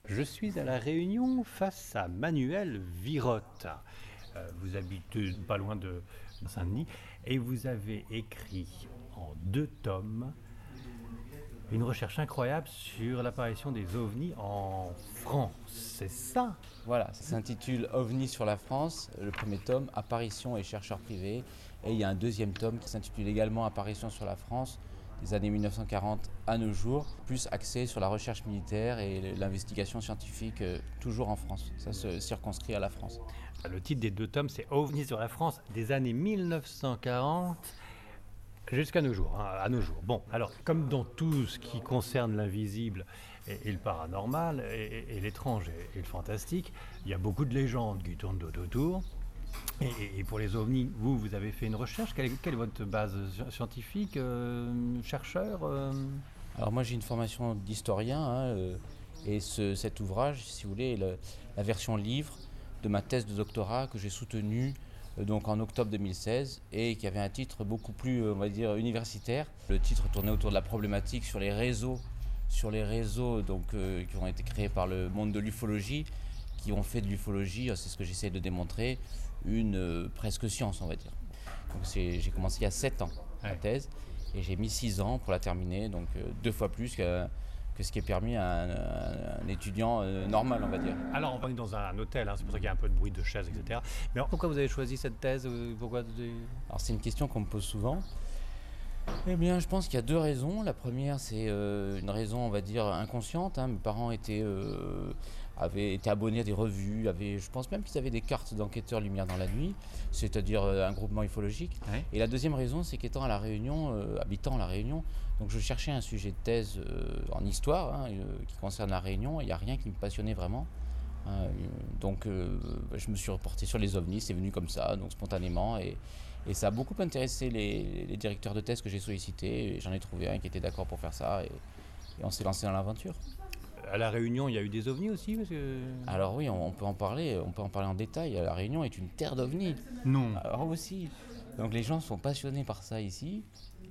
Je suis à La Réunion face à Manuel Virotte. Vous habitez pas loin de Saint-Denis et vous avez écrit en 2 tomes une recherche incroyable sur l'apparition des ovnis en France. C'est ça? Voilà, ça s'intitule OVNI sur la France, le premier tome, Apparition et chercheurs privés. Et il y a un deuxième tome qui s'intitule également Apparition sur la France, des années 1940 à nos jours, plus axé sur la recherche militaire et l'investigation scientifique, toujours en France. Ça se circonscrit à la France. Le titre des 2 tomes, c'est OVNI sur la France des années 1940 jusqu'à nos jours, à nos jours. Bon, alors, comme dans tout ce qui concerne l'invisible et le paranormal, et l'étrange et le fantastique, il y a beaucoup de légendes qui tournent autour. Et pour les ovnis, vous avez fait une recherche. Quelle est votre base scientifique, chercheur Alors moi j'ai une formation d'historien, et cet ouvrage, si vous voulez, est la version livre de ma thèse de doctorat que j'ai soutenue donc en octobre 2016 et qui avait un titre beaucoup plus, on va dire, universitaire. Le titre tournait autour de la problématique sur les réseaux donc, qui ont été créés par le monde de l'ufologie, qui ont fait de l'ufologie, c'est ce que j'essaie de démontrer, une presque science, on va dire. Donc j'ai commencé il y a 7 ans la thèse et j'ai mis 6 ans pour la terminer, donc 2 fois plus que ce qui est permis à un étudiant normal, on va dire. Alors, on est dans un hôtel, c'est pour ça qu'il y a un peu de bruit de chaises, etc. Mais alors, pourquoi vous avez choisi cette thèse? Alors, c'est une question qu'on me pose souvent. Eh bien, je pense qu'il y a 2 raisons. La première, c'est une raison, on va dire, inconsciente. Mes parents avaient été abonnés à des revues, je pense même qu'ils avaient des cartes d'enquêteurs lumière dans la nuit, c'est-à-dire un groupement ufologique. Ouais. Et la deuxième raison, c'est qu'étant à La Réunion, habitant à La Réunion, donc je cherchais un sujet de thèse en histoire qui concerne La Réunion. Il n'y a rien qui me passionnait vraiment. Donc je me suis reporté sur les ovnis, c'est venu comme ça, donc spontanément, et ça a beaucoup intéressé les directeurs de thèse que j'ai sollicités, et j'en ai trouvé un qui était d'accord pour faire ça, et on s'est lancé dans l'aventure. À La Réunion, il y a eu des ovnis aussi Alors oui, on peut en parler en détail. La Réunion est une terre d'ovnis. Non. Alors aussi. Donc les gens sont passionnés par ça ici,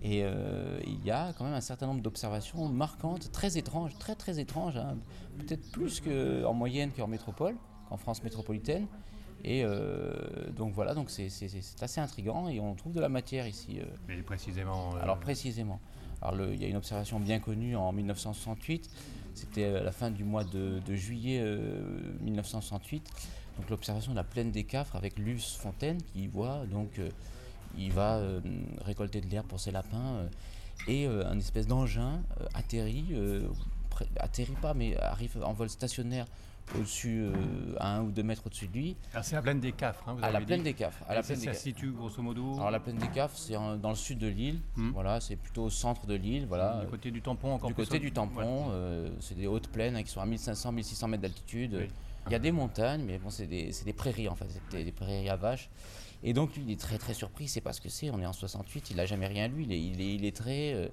et il y a quand même un certain nombre d'observations marquantes, très étranges, très étranges, peut-être plus qu'en moyenne qu'en métropole, qu'en France métropolitaine. Et donc voilà, donc c'est assez intriguant et on trouve de la matière ici. Mais précisément Alors précisément. Alors il y a une observation bien connue en 1968, c'était à la fin du mois de juillet 1968, donc l'observation de la plaine des Cafres avec Luce Fontaine qui voit donc il va récolter de l'herbe pour ses lapins et un espèce d'engin atterrit pas mais arrive en vol stationnaire au-dessus, à 1 ou 2 mètres au-dessus de lui. Alors c'est la plaine des Cafres, à la plaine des Cafres. Ça se situe grosso modo. Alors la plaine des Cafres, c'est dans le sud de l'île. Voilà, c'est plutôt au centre de l'île. Voilà. Du côté du tampon encore. Du côté du tampon, c'est des hautes plaines qui sont à 1500-1600 mètres d'altitude. Oui. Il y a des montagnes, mais bon, c'est des prairies en fait, c'est des prairies à vaches. Et donc lui, il est très très surpris, c'est parce que on est en 68, il n'a jamais rien lu, il est très...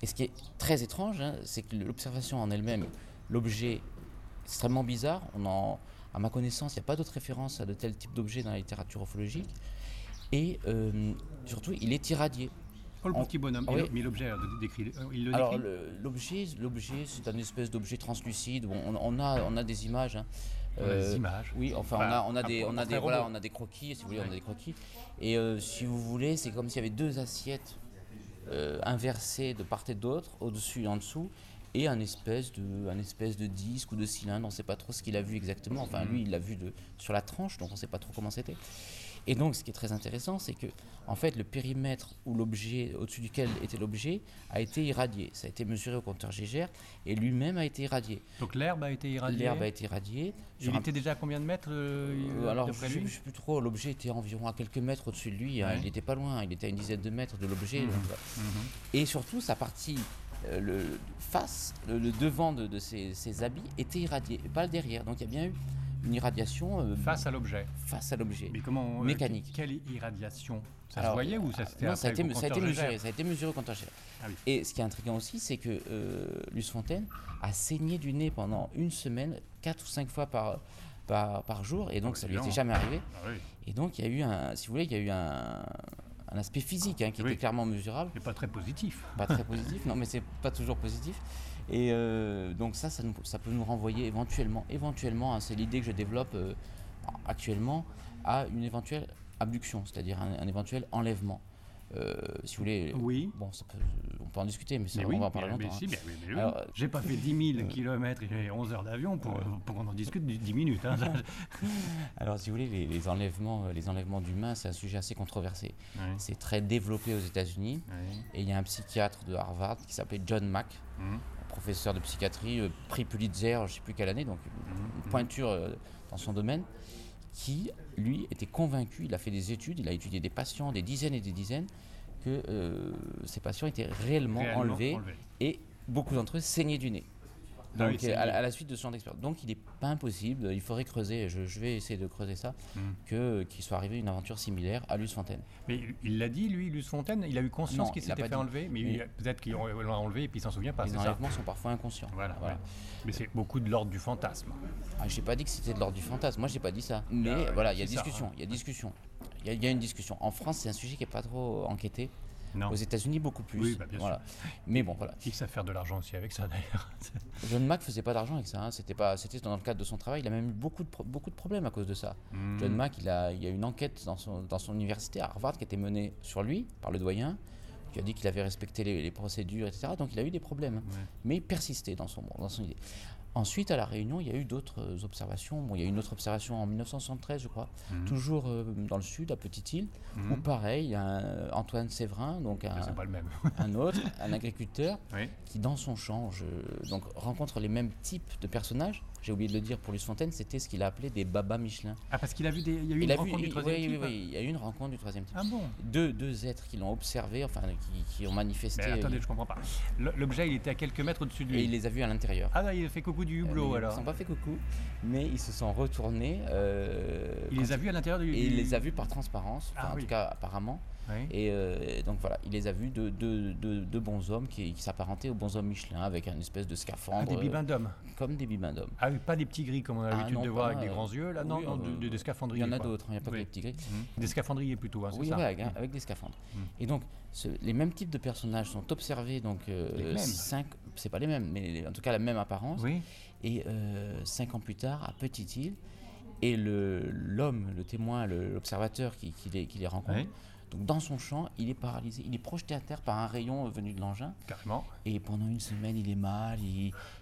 Et ce qui est très étrange, c'est que l'observation en elle-même, l'objet extrêmement bizarre, à ma connaissance, il n'y a pas d'autre référence à de tels types d'objets dans la littérature ufologique. Et surtout, il est irradié. Oh, le petit bonhomme, oui. Mais l'objet, il le décrit. Alors l'objet, c'est un espèce d'objet translucide. Bon, on a des images. Des images. Oui, enfin on a des croquis, si vous voulez, on a des croquis. Et si vous voulez, c'est comme s'il y avait 2 assiettes inversées de part et d'autre, au-dessus et en dessous, et un espèce de disque ou de cylindre. On ne sait pas trop ce qu'il a vu exactement. Enfin, lui, il l'a vu sur la tranche, donc on ne sait pas trop comment c'était. Et donc, ce qui est très intéressant, c'est que, en fait, le périmètre où l'objet, au-dessus duquel était l'objet, a été irradié. Ça a été mesuré au compteur Geiger et lui-même a été irradié. Donc l'herbe a été irradiée. L'herbe a été irradiée. Il était déjà à combien de mètres alors, je ne sais plus trop. L'objet était environ à quelques mètres au-dessus de lui. Il n'était pas loin. Il était à une dizaine de mètres de l'objet. Et surtout, sa partie le devant de ses habits était irradié, pas le derrière. Donc il y a bien eu une irradiation face à l'objet. Mais comment mécanique. Quelle irradiation? Ça se voyait ou ça c'était non, ça a été mesuré au compteur Geiger. Ah oui. Et ce qui est intriguant aussi, c'est que Luce Fontaine a saigné du nez pendant une semaine, 4 ou 5 fois par jour, et donc ça lui était jamais arrivé. Ah oui. Et donc il y a eu un aspect physique qui était clairement mesurable. Mais pas très positif. Pas très positif, non, mais c'est pas toujours positif. Et donc ça peut nous renvoyer éventuellement, hein, c'est l'idée que je développe actuellement, à une éventuelle abduction, c'est-à-dire un éventuel enlèvement. Si vous voulez, Oui. bon, on peut en discuter, mais Mais on oui, va en parler longtemps. si, Hein. oui. Alors, J'ai pas fait 10 000 km et 11 heures d'avion pour qu'on en discute 10 minutes. Hein. alors, si vous voulez, les enlèvements d'humains, c'est un sujet assez controversé. Oui. C'est très développé aux États-Unis. Oui. Et il y a un psychiatre de Harvard qui s'appelait John Mack, professeur de psychiatrie, prix Pulitzer, je ne sais plus quelle année, donc une pointure dans son domaine, qui, lui, était convaincu, il a fait des études, il a étudié des patients, des dizaines et des dizaines, que ces patients étaient réellement enlevés et beaucoup d'entre eux saignaient du nez. Donc, à la suite de ce genre d'expérience. Donc, il n'est pas impossible, il faudrait creuser, je vais essayer de creuser ça, qu'il soit arrivé une aventure similaire à Luce Fontaine. Mais il l'a dit, lui, Luce Fontaine, il a eu conscience qu'il s'était fait enlever, mais peut-être qu'il l'a enlevé et puis il s'en souvient pas. Les enlèvements sont parfois inconscients. Voilà. Mais c'est beaucoup de l'ordre du fantasme. Je n'ai pas dit que c'était de l'ordre du fantasme, moi je n'ai pas dit ça. Mais voilà, il y a discussion. Il y a une discussion. En France, c'est un sujet qui n'est pas trop enquêté. Non. Aux États-Unis, beaucoup plus. Oui, bien sûr. Mais bon, voilà. Il sait faire de l'argent aussi avec ça, d'ailleurs. John Mack faisait pas d'argent avec ça. Hein. C'était dans le cadre de son travail. Il a même eu beaucoup de problèmes à cause de ça. John Mack, il y a eu une enquête dans son université à Harvard qui a été menée sur lui par le doyen, qui a dit qu'il avait respecté les procédures, etc. Donc il a eu des problèmes. Mais il persistait dans son idée. Ensuite, à La Réunion, il y a eu d'autres observations. Bon, il y a eu une autre observation en 1973, je crois, toujours dans le sud, à Petite-Île, où pareil, il y a Antoine Séverin, donc c'est pas le même. un agriculteur, qui dans son champ donc, rencontre les mêmes types de personnages. J'ai oublié de le dire pour Luce Fontaine, c'était ce qu'il a appelé des babas Michelin. Ah, parce qu'il a vu il y a eu une rencontre du troisième type. Oui, il y a eu une rencontre du troisième type. Ah bon? Deux êtres qui l'ont observé, enfin qui ont manifesté. Mais attendez, je comprends pas. L'objet, il était à quelques mètres au-dessus de lui. Et il les a vus à l'intérieur. Ah là, il a fait coucou du hublot alors. Ils ne se sont pas fait coucou, mais ils se sont retournés. Il les a vus à l'intérieur du. Et il les a vus par transparence, en tout cas apparemment. Oui. Et donc voilà, il les a vus de bons hommes qui s'apparentaient aux bons hommes Michelin avec une espèce de scaphandre. Des bibins d'hommes. Comme des bibins d'hommes. Ah oui, pas des petits gris comme on a l'habitude de voir avec des grands yeux. Là, non, des scaphandriers. Il y en a d'autres, il n'y a pas que des petits gris. Des scaphandriers plutôt, c'est ça. Oui, avec des scaphandres. Et donc, les mêmes types de personnages sont observés, donc 5, c'est pas les mêmes, mais en tout cas la même apparence. Oui. Et 5 ans plus tard, à Petite-Île, et l'homme, le témoin, l'observateur qui les rencontre, donc dans son champ, il est paralysé, il est projeté à terre par un rayon venu de l'engin. Carrément. Et pendant une semaine, il est mal.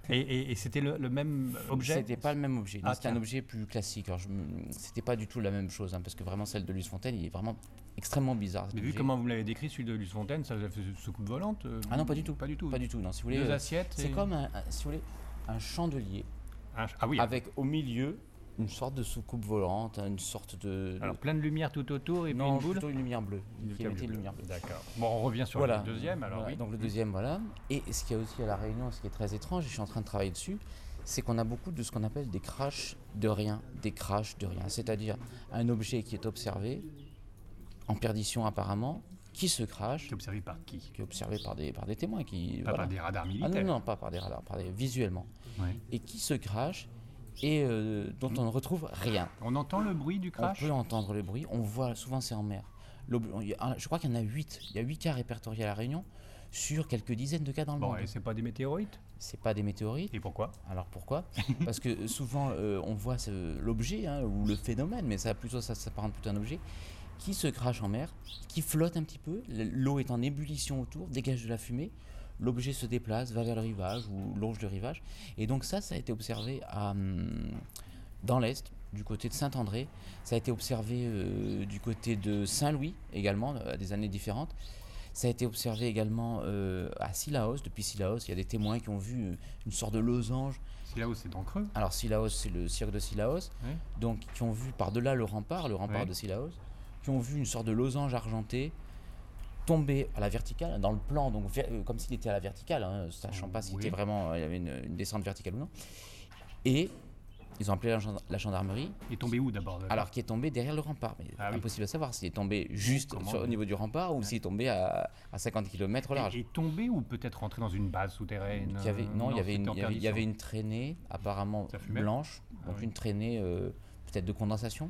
Et c'était le même objet? C'était pas le même objet. C'était un objet plus classique. Alors, c'était pas du tout la même chose, parce que vraiment celle de Luce Fontaine, il est vraiment extrêmement bizarre. Mais vu comment vous l'avez décrit, celui de Luce Fontaine, ça fait soucoupe volante? Ah non, pas du tout. Pas du tout. Pas du tout. Non, si vous voulez, deux assiettes. C'est comme si vous voulez, un chandelier. Avec au milieu une sorte de soucoupe volante, une sorte de... Alors plein de lumière tout autour et puis une boule. Plutôt une lumière bleue. Une lumière bleue. D'accord. Bon, on revient sur le deuxième alors. Voilà, donc le deuxième, voilà. Et ce qu'il y a aussi à La Réunion, ce qui est très étrange, et je suis en train de travailler dessus, c'est qu'on a beaucoup de ce qu'on appelle des crashs de rien. Des crashs de rien. C'est-à-dire un objet qui est observé, en perdition apparemment, qui se crache. Qui est observé par qui? Qui est observé par des témoins. Pas par des radars militaires? Non, pas par des radars, visuellement. Et qui se crache et dont on ne retrouve rien. On entend le bruit du crash? On peut entendre le bruit, on voit, souvent c'est en mer. Je crois qu'il y en a 8. Il y a 8 cas répertoriés à La Réunion sur quelques dizaines de cas dans le monde. Et c'est pas des météorites? C'est pas des météorites. Et pourquoi? Alors pourquoi? Parce que souvent on voit l'objet ou le phénomène, mais ça s'apparente plutôt à un objet qui se crache en mer, qui flotte un petit peu, l'eau est en ébullition autour, dégage de la fumée. L'objet se déplace, va vers le rivage ou longe le rivage. Et donc ça a été observé dans l'Est, du côté de Saint-André. Ça a été observé du côté de Saint-Louis également, à des années différentes. Ça a été observé également à Sillaos. Depuis Sillaos, il y a des témoins qui ont vu une sorte de losange. Sillaos, c'est dans Creux? Alors Sillaos, c'est le cirque de Sillaos. Oui. Donc qui ont vu par-delà le rempart de Sillaos, qui ont vu une sorte de losange argenté tomber à la verticale, dans le plan, donc comme s'il était à la verticale, sachant pas s'il était vraiment, il y avait une descente verticale ou non. Et ils ont appelé la gendarmerie. Il est tombé où d'abord? Alors qui est tombé derrière le rempart. Mais impossible à savoir s'il est tombé juste au niveau du rempart ou s'il est tombé à 50 km large. Et tombé ou peut-être rentré dans une base souterraine? Il y avait une traînée apparemment blanche, donc une traînée peut-être de condensation,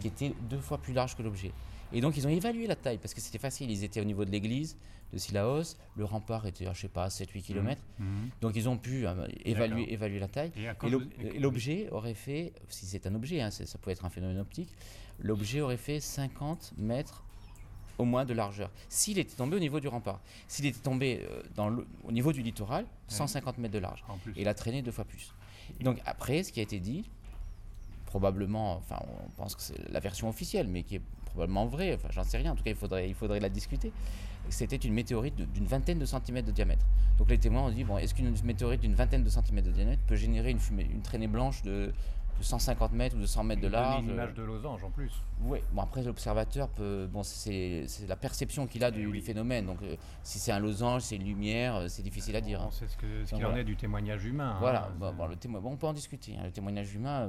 qui était 2 fois plus large que l'objet. Et donc ils ont évalué la taille parce que c'était facile, ils étaient au niveau de l'église, de Cilaos. Le rempart était, je sais pas, 7-8 km. Donc ils ont pu évaluer la taille. Et l'objet aurait fait, si c'est un objet, hein, ça peut être un phénomène optique, l'objet aurait fait 50 mètres au moins de largeur. S'il était tombé au niveau du rempart. S'il était tombé au niveau du littoral, 150 mètres de large. Et il a traîné 2 fois plus. Donc après, ce qui a été dit, probablement, enfin on pense que c'est la version officielle, mais qui est probablement vraie, enfin j'en sais rien, en tout cas il faudrait la discuter, c'était une météorite d'une vingtaine de centimètres de diamètre. Donc les témoins ont dit, bon, est-ce qu'une météorite d'une vingtaine de centimètres de diamètre peut générer une traînée blanche de 150 mètres ou de 100 mètres de large. Une image de losange en plus. Oui, bon après l'observateur peut, bon c'est la perception qu'il a du phénomène. Donc si c'est un losange, c'est une lumière, c'est difficile à dire. On sait ce qu'il en est du témoignage humain. Voilà, on peut en discuter. Hein. Le témoignage humain,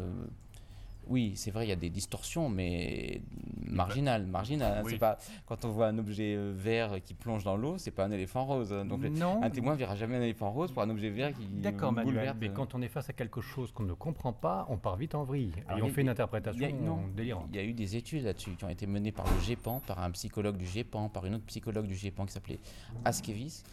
oui, c'est vrai, il y a des distorsions, mais marginales. Oui. C'est pas, quand on voit un objet vert qui plonge dans l'eau, c'est pas un éléphant rose. Donc un témoin ne verra jamais un éléphant rose pour un objet vert qui D'accord, Manuel, mais quand on est face à quelque chose qu'on ne comprend pas, on part vite en vrille. Et on fait une interprétation délirante. Il y a eu des études là-dessus qui ont été menées par le GEPAN, par un psychologue du GEPAN, par une autre psychologue du GEPAN qui s'appelait Askewis,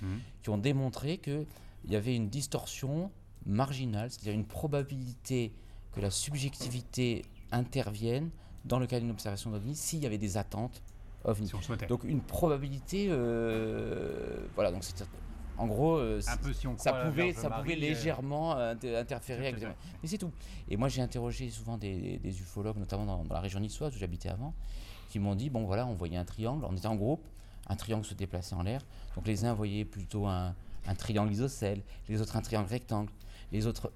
qui ont démontré qu'il y avait une distorsion marginale, c'est-à-dire une probabilité que la subjectivité intervienne dans le cas d'une observation d'OVNI s'il y avait des attentes OVNI. Si on souhaitait. Donc une probabilité, voilà, donc c'est, en gros, ça pouvait légèrement interférer avec les... Mais c'est tout. Et moi j'ai interrogé souvent des ufologues, notamment dans la région niçoise où j'habitais avant, qui m'ont dit, bon voilà, on voyait un triangle, on était en groupe, un triangle se déplaçait en l'air, donc les uns voyaient plutôt un triangle isocèle, les autres un triangle rectangle, les autres...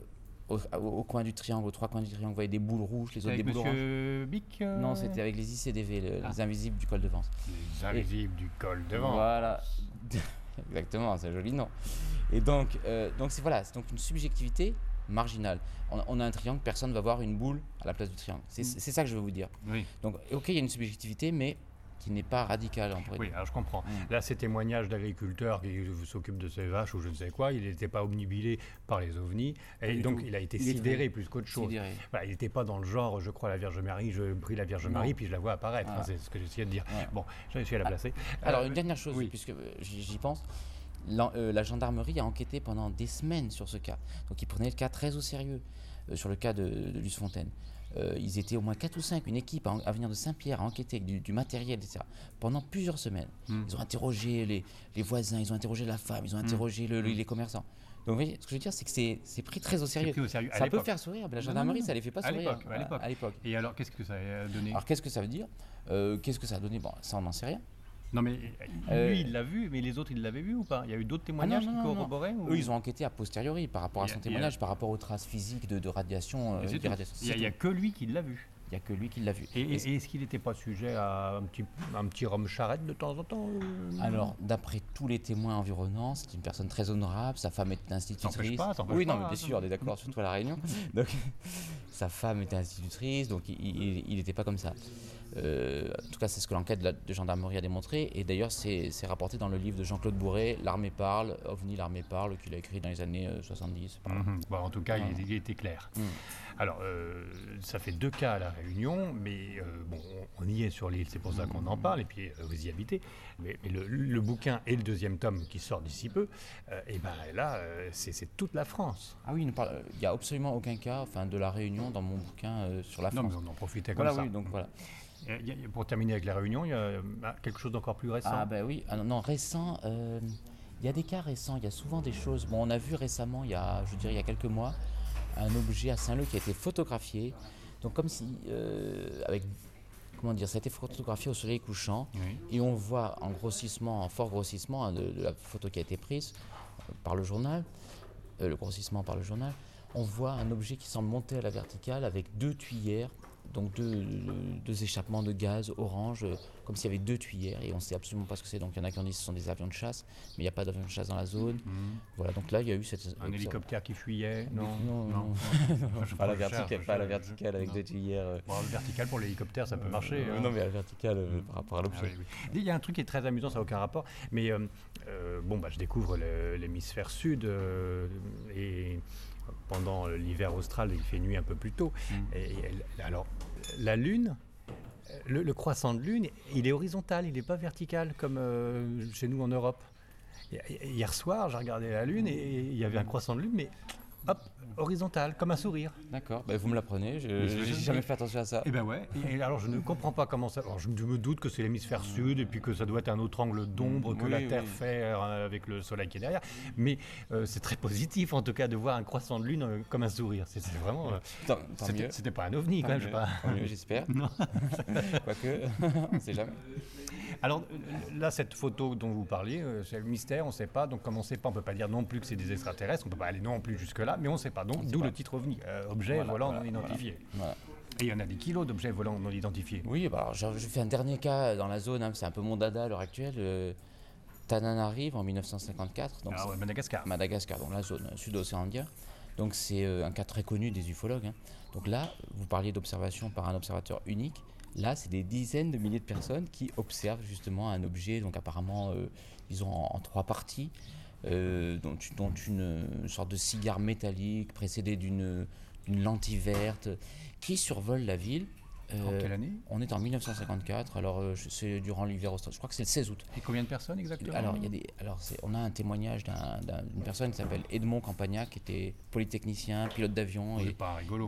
Au coin du triangle, aux 3 coins du triangle, vous voyez des boules rouges, les autres des boules oranges. Monsieur Bic Non, c'était avec les ICDV, les invisibles du col de Vence. Les invisibles du col de Vence. Voilà, exactement, c'est un joli nom. Et donc c'est donc une subjectivité marginale. On a un triangle, personne ne va voir une boule à la place du triangle. C'est ça que je veux vous dire. Oui. Donc, ok, il y a une subjectivité, mais qui n'est pas radical. Oui, alors je comprends. Là, ces témoignages d'agriculteurs qui s'occupent de ces vaches ou je ne sais quoi, il n'était pas obnubilé par les ovnis, et donc il a été sidéré plus qu'autre chose. Voilà, il n'était pas dans le genre, je crois à la Vierge Marie, je prie la Vierge Marie, puis je la vois apparaître. C'est ce que j'essayais de dire. Bon, j'ai réussi à la placer. Alors, une dernière chose, puisque j'y pense. La gendarmerie a enquêté pendant des semaines sur ce cas. Donc ils prenaient le cas très au sérieux, sur le cas de Luce Fontaine. Ils étaient au moins 4 ou 5, une équipe à venir de Saint-Pierre à enquêter avec du matériel, etc. Pendant plusieurs semaines. Ils ont interrogé les voisins, ils ont interrogé la femme, ils ont interrogé les commerçants. Donc vous voyez, ce que je veux dire, c'est que c'est pris très au sérieux. Ça peut faire sourire, mais la gendarmerie, ça ne les fait pas sourire à l'époque. Et alors, qu'est-ce que ça a donné ? Alors, qu'est-ce que ça veut dire ? Qu'est-ce que ça a donné ? Bon, ça, on n'en sait rien. Non, mais lui, il l'a vu, mais les autres, ils l'avaient vu ou pas ? Il y a eu d'autres témoignages qui corroboraient ou... Eux, ils ont enquêté a posteriori par rapport à son témoignage, par rapport aux traces physiques de radiation. Il n'y a que lui qui l'a vu. Il n'y a que lui qui l'a vu. Et est-ce qu'il n'était pas sujet à un petit rhum charrette de temps en temps Alors, d'après tous les témoins environnants, c'est une personne très honorable. Sa femme était institutrice. Oui, non, mais bien sûr, on est d'accord, surtout à La Réunion. Donc, sa femme était institutrice, donc il n'était pas comme ça. En tout cas, c'est ce que l'enquête de gendarmerie a démontré. Et d'ailleurs, c'est rapporté dans le livre de Jean-Claude Bourret, L'armée parle, OVNI, l'armée parle, qu'il a écrit dans les années 70. Bon, en tout cas, il était clair. Alors, ça fait 2 cas à La Réunion, mais bon, on y est sur l'île, c'est pour ça qu'on en parle, et puis vous y habitez. Mais le bouquin et le 2e tome qui sort d'ici peu, et ben là, c'est toute la France. Ah oui, il n'y a absolument aucun cas de La Réunion dans mon bouquin sur la France. Non, mais on en profitait comme ça. Oui, donc voilà. Pour terminer avec La Réunion, il y a quelque chose d'encore plus récent. Ah ben oui, non, récent, il y a des cas récents, il y a souvent des choses. Bon, on a vu récemment, il y a quelques mois, un objet à Saint-Leu qui a été photographié. Donc comme si, ça a été photographié au soleil couchant, et on voit en fort grossissement de la photo qui a été prise par le journal, le grossissement par le journal, on voit un objet qui semble monter à la verticale avec 2 tuyères, donc deux échappements de gaz orange, comme s'il y avait 2 tuyères, et on ne sait absolument pas ce que c'est. Donc il y en a qui ont dit que ce sont des avions de chasse, mais il n'y a pas d'avions de chasse dans la zone. Voilà, donc là il y a eu un hélicoptère qui fuyait. Non. Pas à la verticale avec 2 tuyères. Bon, la verticale pour l'hélicoptère, ça peut marcher. Non, mais à la verticale par rapport à l'objet. Oui. Il y a un truc qui est très amusant, ça n'a aucun rapport, mais je découvre l'hémisphère sud et pendant l'hiver austral, il fait nuit un peu plus tôt. Alors, la Lune, le croissant de Lune, il est horizontal, il n'est pas vertical comme chez nous en Europe. Hier soir, j'ai regardé la Lune et il y avait un croissant de Lune, mais hop, horizontal, comme un sourire. D'accord, vous me l'apprenez, je n'ai jamais fait attention à ça. Et ben ouais, et alors je ne comprends pas comment ça... Alors je me doute que c'est l'hémisphère sud et puis que ça doit être un autre angle d'ombre que la Terre fait avec le soleil qui est derrière, mais c'est très positif en tout cas de voir un croissant de Lune comme un sourire. C'est vraiment... C'était pas un ovni quand même, je sais pas. Tant mieux, j'espère. Non. Quoique, on ne sait jamais. Alors là, cette photo dont vous parliez, c'est le mystère, on ne sait pas. Donc comme on ne sait pas, on ne peut pas dire non plus que c'est des extraterrestres, on ne peut pas aller non plus jusque-là, mais on ne sait pas. Donc d'où le titre OVNI, objet volant non identifié. Voilà. Et il y en a des kilos d'objets volants non identifiés. Oui, alors j'ai fait un dernier cas dans la zone, c'est un peu mon dada à l'heure actuelle. Tananarive en 1954. Donc Madagascar. Madagascar, donc la zone sud-océan Indien. Donc c'est un cas très connu des ufologues. Donc là, vous parliez d'observation par un observateur unique. Là, c'est des dizaines de milliers de personnes qui observent justement un objet, donc apparemment, disons, en 3 parties, dont une sorte de cigare métallique précédé d'une lentille verte qui survole la ville. En quelle année ? On est en 1954, alors c'est durant l'hiver australien, je crois que c'est le 16 août. Et combien de personnes exactement ? Alors, on a un témoignage d'une personne qui s'appelle Edmond Campagnac, qui était polytechnicien, pilote d'avion et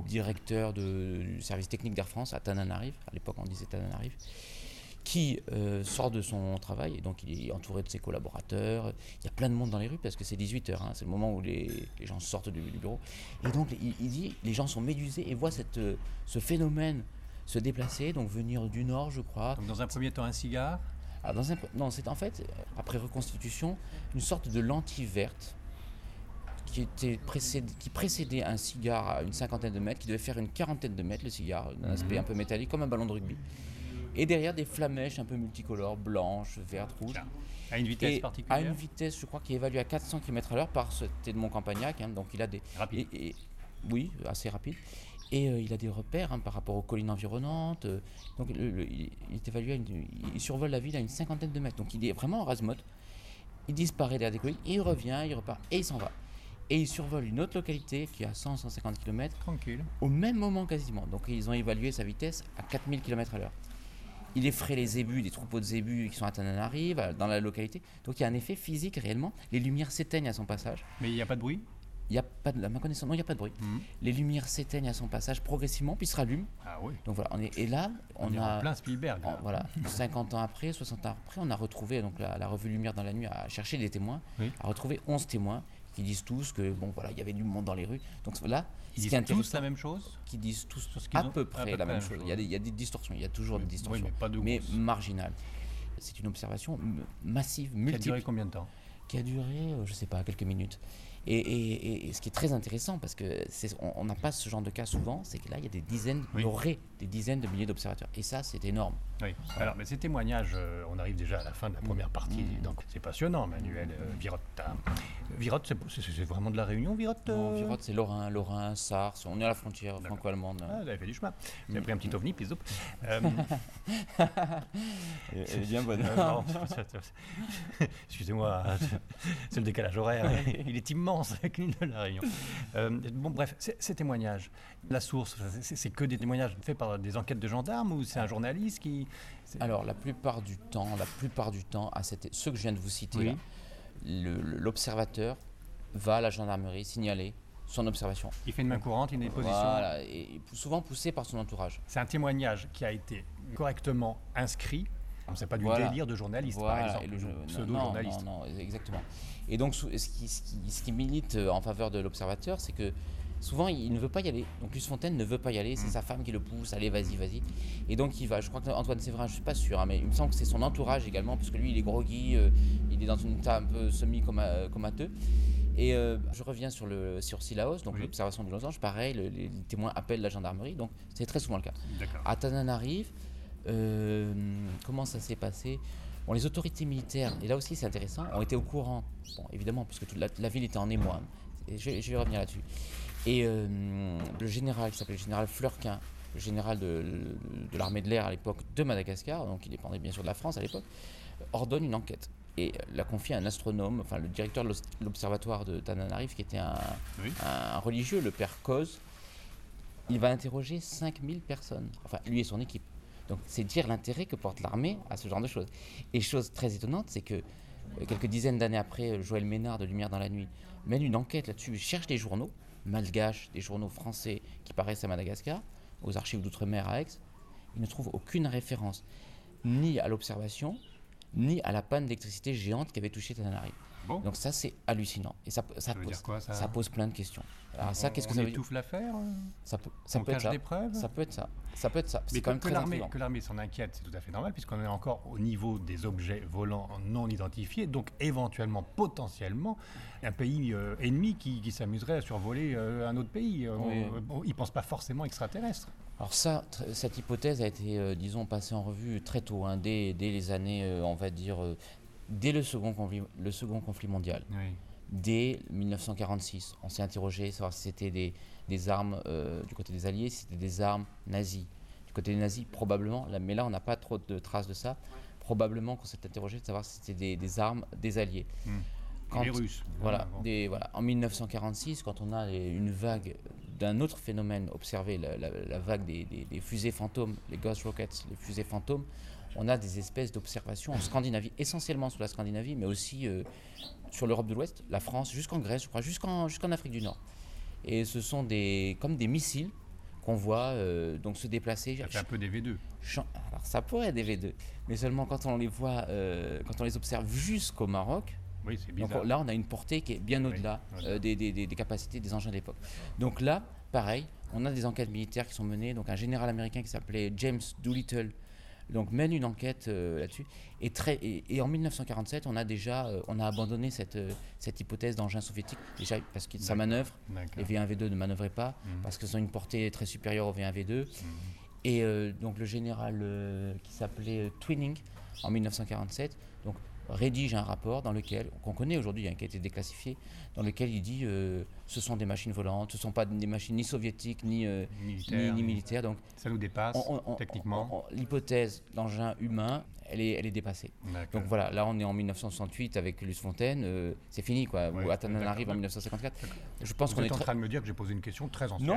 directeur du service technique d'Air France à Tananarive, à l'époque on disait Tananarive, qui sort de son travail, et donc il est entouré de ses collaborateurs. Il y a plein de monde dans les rues parce que c'est 18h, c'est le moment où les gens sortent du bureau. Et donc il dit, les gens sont médusés et voient ce phénomène se déplacer, donc venir du nord, je crois. Donc dans un premier temps, un cigare ? Non, c'est en fait, après reconstitution, une sorte de lentille verte qui précédait un cigare à une 50aine de mètres, qui devait faire une 40aine de mètres, le cigare, d'un aspect un peu métallique, comme un ballon de rugby. Et derrière, des flamèches un peu multicolores, blanches, vertes, rouges. À une vitesse particulière ? À une vitesse, je crois, qui est évaluée à 400 km/h par cet Edmond Campagnac. Donc il a des... Rapide. Oui, assez rapide. Et il a des repères par rapport aux collines environnantes. Donc il est évalué, il survole la ville à une 50aine de mètres. Donc il est vraiment en rase-motte. Il disparaît derrière des collines, il revient, il repart et il s'en va. Et il survole une autre localité qui est à 100-150 km. Tranquille. Au même moment quasiment. Donc ils ont évalué sa vitesse à 4000 km/h. Il effraie les zébus, des troupeaux de zébus qui sont à Tananarive, dans la localité. Donc il y a un effet physique réellement. Les lumières s'éteignent à son passage. Mais il n'y a pas de bruit ? Il y a pas de, à ma connaissance, non, il n'y a pas de bruit. Les lumières s'éteignent à son passage progressivement, puis se rallument. Ah oui. Donc voilà, et là, on est a en plein Spielberg. Voilà, 50 ans après, 60 ans après, on a retrouvé, donc la revue Lumière dans la nuit a cherché des témoins, a retrouvé 11 témoins qui disent tous que bon voilà, il y avait du monde dans les rues. Donc là, ils disent tous la même chose ? Qui disent tous à peu près la même chose. Il y a des distorsions, il y a toujours des distorsions, mais marginales. C'est une observation massive, multiple. Qui a duré combien de temps ? Qui a duré, je ne sais pas, quelques minutes. Et ce qui est très intéressant, parce qu'on n'a pas ce genre de cas souvent, c'est que là, il y a il y aurait des dizaines de milliers d'observateurs. Et ça, c'est énorme. Oui. Alors, mais ces témoignages, on arrive déjà à la fin de la première partie, donc c'est passionnant, Manuel Virotte. Virotte, c'est vraiment de la Réunion, Virotte Non, Virotte, c'est Lorrain, Sars, on est à la frontière franco-allemande. Ah, vous avez fait du chemin. Vous avez pris un petit ovni, puis zoup. Elle est bien bonne. Excusez-moi, c'est le décalage horaire. Il est immense avec l'île de la Réunion. Bon, bref, ces témoignages, la source, c'est que des témoignages faits par des enquêtes de gendarmes ou c'est un journaliste qui... Alors, la plupart du temps, à ceux que je viens de vous citer, là, l'observateur va à la gendarmerie signaler son observation. Il fait une main courante, une position. Voilà, et souvent poussé par son entourage. C'est un témoignage qui a été correctement inscrit. C'est pas du délire de journaliste, par exemple, pseudo-journaliste. Non, exactement. Et donc, ce qui milite en faveur de l'observateur, c'est que souvent, il ne veut pas y aller. Donc, Luce Fontaine ne veut pas y aller. C'est sa femme qui le pousse. Allez, vas-y. Et donc, il va. Je crois qu'Antoine Séverin, je ne suis pas sûr, mais il me semble que c'est son entourage également, parce que lui, il est groggy, il est dans un état un peu semi-comateux. Et je reviens sur Sillaos, donc l'observation de Losange. Pareil, les témoins appellent la gendarmerie. Donc, c'est très souvent le cas. D'accord. À Tananarive, comment ça s'est passé ? Bon, les autorités militaires, et là aussi c'est intéressant, ont été au courant, bon, évidemment, puisque toute la ville était en émoi. Et je vais revenir là-dessus. Et le général, qui s'appelait le général Fleurquin, le général de l'armée de l'air à l'époque de Madagascar, donc il dépendait bien sûr de la France à l'époque, ordonne une enquête. Et la confie à un astronome, enfin le directeur de l'observatoire de Tananarive, qui était un religieux, le père Coz. Il va interroger 5000 personnes, enfin lui et son équipe. Donc c'est dire l'intérêt que porte l'armée à ce genre de choses. Et chose très étonnante, c'est que quelques dizaines d'années après, Joël Ménard de Lumière dans la nuit mène une enquête là-dessus, il cherche des journaux malgaches, des journaux français qui paraissent à Madagascar, aux archives d'outre-mer à Aix. Il ne trouve aucune référence, ni à l'observation, ni à la panne d'électricité géante qui avait touché Tananarive. Bon. Donc ça, c'est hallucinant. Et ça veut dire quoi, ça pose plein de questions. Alors ça, qu'est-ce que on ça veut dire? étouffe l'affaire Ça peut on être cache ça. des preuves Ça peut être ça. Ça peut être ça. Mais C'est quand même très intriguant. que l'armée s'en inquiète, c'est tout à fait normal, puisqu'on est encore au niveau des objets volants non identifiés, donc éventuellement, potentiellement, un pays ennemi qui s'amuserait à survoler un autre pays. Oui. Ils ne pensent pas forcément extraterrestre. Alors ça, cette hypothèse a été, disons, passée en revue très tôt, hein, dès les années, on va dire, dès le second conflit mondial. Oui. Dès 1946, on s'est interrogé, savoir si c'était des armes du côté des Alliés, si c'était des armes nazies. Du côté des nazis, probablement, mais là on n'a pas trop de traces de ça, probablement qu'on s'est interrogé de savoir si c'était des armes des Alliés. Les Russes. Voilà, en 1946, quand on a une vague d'un autre phénomène observé, la vague des fusées fantômes, les Ghost Rockets, les fusées fantômes, on a des espèces d'observations en Scandinavie, essentiellement sur la Scandinavie, mais aussi sur l'Europe de l'Ouest, la France, jusqu'en Grèce, je crois, jusqu'en Afrique du Nord. Et ce sont comme des missiles qu'on voit donc se déplacer. Ça fait un peu des V2. Alors ça pourrait être des V2, mais seulement quand on les voit, quand on les observe jusqu'au Maroc. Oui, c'est bizarre. Donc là, on a une portée qui est bien au-delà des capacités des engins de l'époque. Donc là, pareil, on a des enquêtes militaires qui sont menées. Donc un général américain qui s'appelait James Doolittle donc mène une enquête là-dessus. Et en 1947, on a abandonné cette hypothèse d'engin soviétique, déjà parce que sa manœuvre, les V1, V2 ne manœuvraient pas, parce qu'ils ont une portée très supérieure au V1, V2. Et donc le général qui s'appelait Twining, en 1947, donc rédige un rapport qu'on connaît aujourd'hui, qui a été déclassifié, dans lequel il dit ce sont des machines volantes, ce ne sont pas des machines ni soviétiques ni militaires. Donc ça nous dépasse techniquement. L'hypothèse d'engin humain, elle est dépassée. D'accord. Donc voilà, là on est en 1968 avec Luce Fontaine, c'est fini quoi. Athanan arrive en 1954. Je pense Vous êtes en train de me dire que j'ai posé une question très ancienne.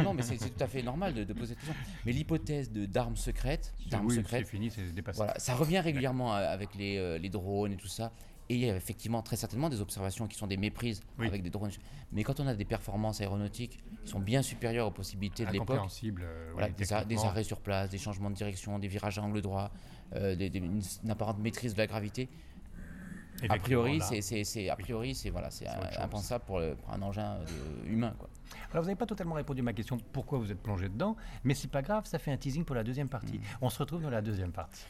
Non, mais c'est tout à fait normal de poser cette question. Mais l'hypothèse d'armes secrètes, c'est fini, c'est dépassé. Voilà, ça revient régulièrement avec les drones et tout ça. Et il y a effectivement très certainement des observations qui sont des méprises avec des drones. Mais quand on a des performances aéronautiques qui sont bien supérieures aux possibilités de l'époque, des arrêts sur place, des changements de direction, des virages à angle droit, une apparente maîtrise de la gravité, a priori c'est impensable pour un engin humain, quoi. Alors vous n'avez pas totalement répondu à ma question pourquoi vous êtes plongé dedans, mais c'est pas grave, ça fait un teasing pour la deuxième partie. On se retrouve dans la deuxième partie.